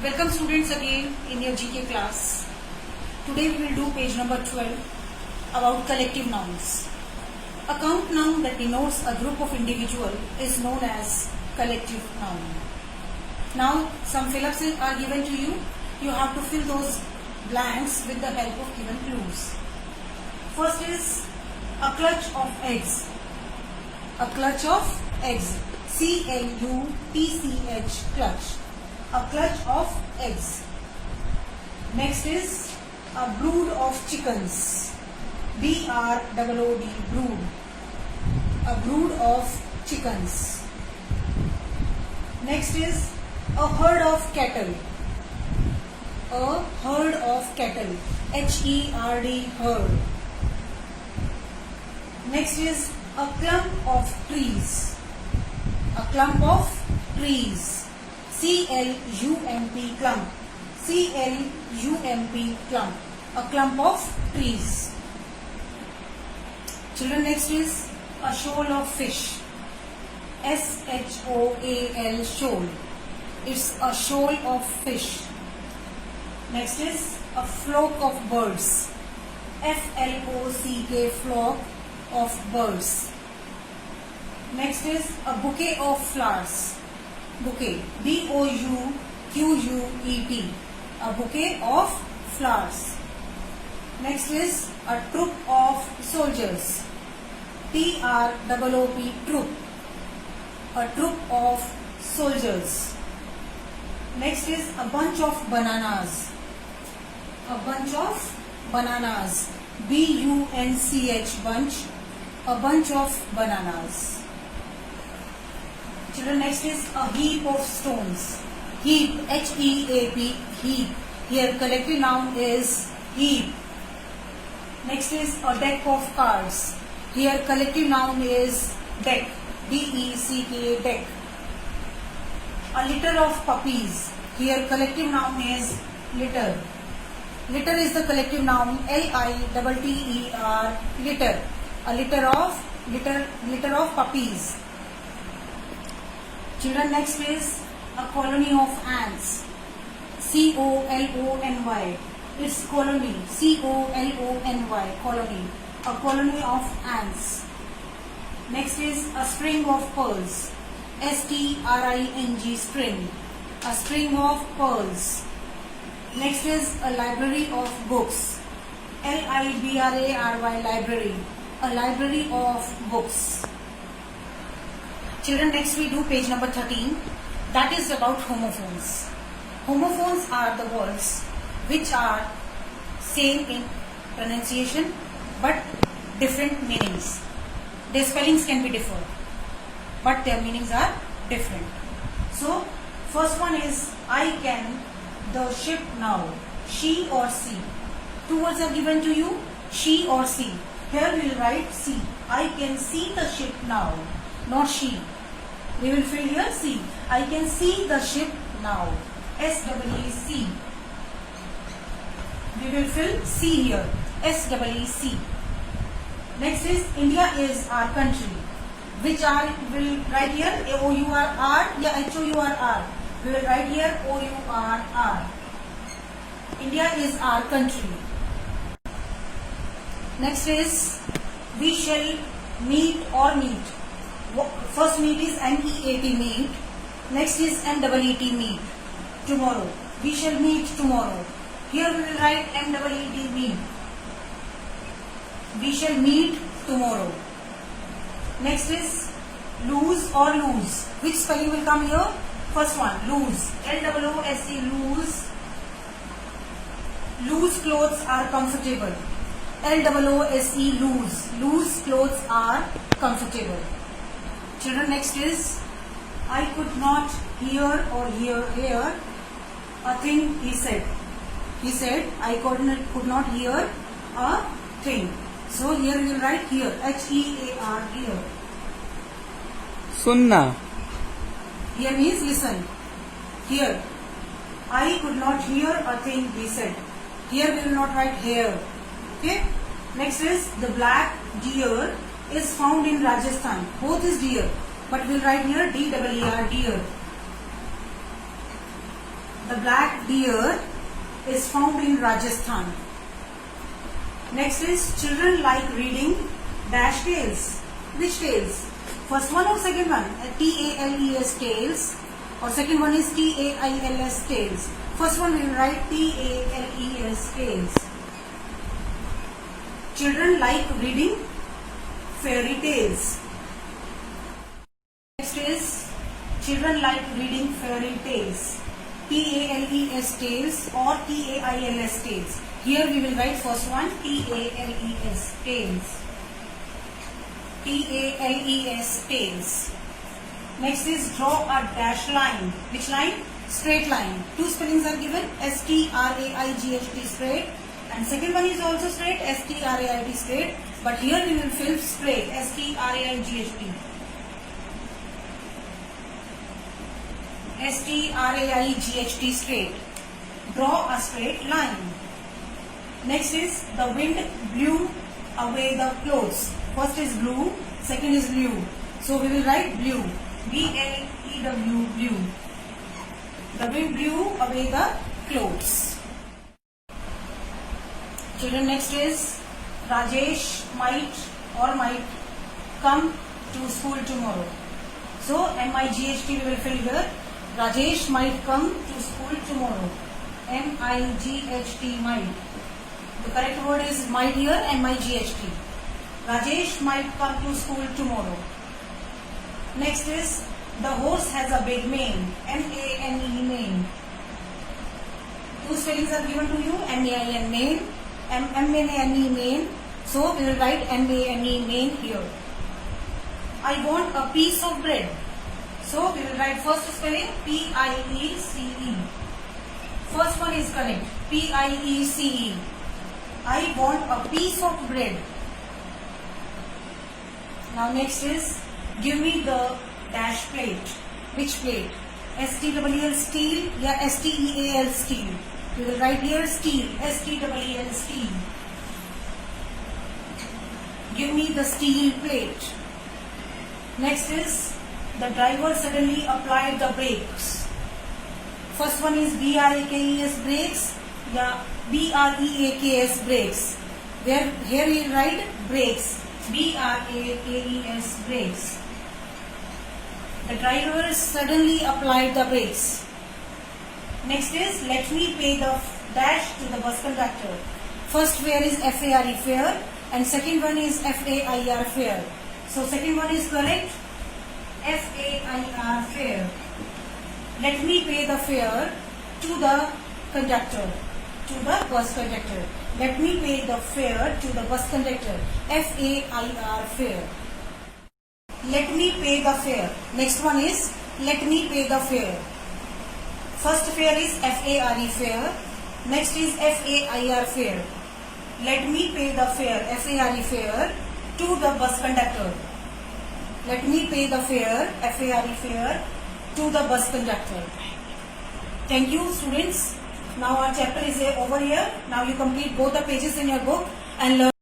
Welcome students again in your GK class. Today we will do page number 12 about collective nouns. A count noun that denotes a group of individual is known as collective noun. Now some fill-ups are given to you. You have to fill those blanks with the help of given clues. First is a clutch of eggs. A clutch of eggs. C-L-U-T-C-H, clutch. A clutch of eggs. Next is a brood of chickens. B-R-O-O-D, brood. A brood of chickens. Next is a herd of cattle. A herd of cattle. H-E-R-D, herd. Next is a clump of trees. A clump of trees. C-L-U-M-P, clump. C-L-U-M-P, clump. A clump of trees. Children, next is a shoal of fish. S-H-O-A-L, shoal. It's a shoal of fish. Next is a flock of birds. F-L-O-C-K, flock of birds. Next is a bouquet of flowers. Bouquet, B-O-U-Q-U-E-T, a bouquet of flowers. Next is a troop of soldiers. T-R-O-O-P, troop, a troop of soldiers. Next is a bunch of bananas. A bunch of bananas. B-U-N-C-H, bunch, a bunch of bananas. Children, next is a heap of stones. Heap, H-E-A-P, heap. Here collective noun is heap. Next is a deck of cards. Here collective noun is deck, D-E-C-K, deck. A litter of puppies. Here collective noun is litter. Litter is the collective noun, L-I-T-T-E-R, litter. A litter of puppies. Children, next is a colony of ants. C-O-L-O-N-Y. It's colony. C-O-L-O-N-Y. Colony. A colony of ants. Next is a string of pearls. S-T-R-I-N-G, string. A string of pearls. Next is a library of books. L-I-B-R-A-R-Y, library. A library of books. Children, next we do page number 13. That is about homophones. Homophones are the words which are same in pronunciation but different meanings. Their spellings can be different, but their meanings are different. So, first one is I can the ship now. She or she. Two words are given to you, she or she. Here we will write she. I can see the ship now, not she. We will fill here C. I can see the ship now. S-E-E-C. We will fill C here. S-E-E-C. Next is India is our country. Which R will write here? O-U-R-R या H-O-U-R-R. We will write here O-U-R-R. India is our country. Next is we shall meet or meet. First meet is M-E-A-T, meet. Next is M-E-E-T, meet. Tomorrow. We shall meet tomorrow. Here we will write M-E-E-T, meet. We shall meet tomorrow. Next is lose or lose. Which spelling will come here? First one, lose. L-O-O-S-E, lose. Loose clothes are comfortable. L-O-O-S-E, lose. Loose clothes are comfortable. Children, next is I could not hear or hear a thing he said. He said I could not hear a thing. So here we will write here H-E-A-R, hear. Sunna. Here means listen. Here I could not hear a thing he said. Here we will not write hear. Okay. Next is the black deer is found in Rajasthan. Both is deer, but we will write here D-E-E-R, deer. The black deer is found in Rajasthan. Next is children like reading dash tales. Which tales? First one or second one? T-A-L-E-S tales, or second one is T-A-I-L-S tales. First one we will write T-A-L-E-S tales. Children like reading fairy tales. Next is children like reading fairy tales. T-A-L-E-S tales or T-A-I-L-S tales. Here we will write first one T-A-L-E-S tales. T-A-L-E-S tales. Next is draw a dash line. Which line? Straight line. Two spellings are given, S-T-R-A-I-G-H-T straight, and second one is also straight, S-T-R-A-I-T straight, but here we will fill straight, S-T-R-A-I-G-H-T. S-T-R-A-I-G-H-T straight. Draw a straight line. Next is the wind blew away the clothes. First is blue, second is blue. So we will write blue. B-L-E-W, blue. The wind blew away the clothes. Children, next is Rajesh might come to school tomorrow. So M-I-G-H-T we will fill here. Rajesh might come to school tomorrow. M-I-G-H-T, might. The correct word is might here, M-I-G-H-T. Rajesh might come to school tomorrow. Next is the horse has a big mane. M-A-N-E, mane. Two spellings are given to you, M-A-I-N, mane. M-A-N-E, mane. So we will write M-A-N-E, mane here. I want a piece of bread. So we will write first spelling P-I-E-C-E. First one is correct. P-I-E-C-E. I want a piece of bread. Now next is give me the dash plate. Which plate? S-T-E-E-L, steel, या S-T-E-A-L, steel. We will write here steel, S-T-E-E-L, steel. Give me the steel plate. Next is the driver suddenly applied the brakes. First one is B-R-A-K-E-S, brakes, या B-R-E-A-K-S, brakes. Where here we will write brakes, B-R-A-K-E-S, brakes. The driver suddenly applied the brakes. Next is let me pay the dash to the bus conductor. First fare is F-A-R-E, fare, and second one is F-A-I-R, fare. So second one is correct, F-A-I-R, fare. Let me pay the fare to the conductor, to the bus conductor. Let me pay the fare to the bus conductor, F-A-I-R, fare. Let me pay the fare. Next one is let me pay the fare. First fare is F-A-R-E, fare. Next is F-A-I-R, fare. Let me pay the fare, F-A-R-E, fare, to the bus conductor. Let me pay the fare, F-A-R-E, fare, to the bus conductor. Thank you, students. Now our chapter is over here. Now you complete both the pages in your book and learn.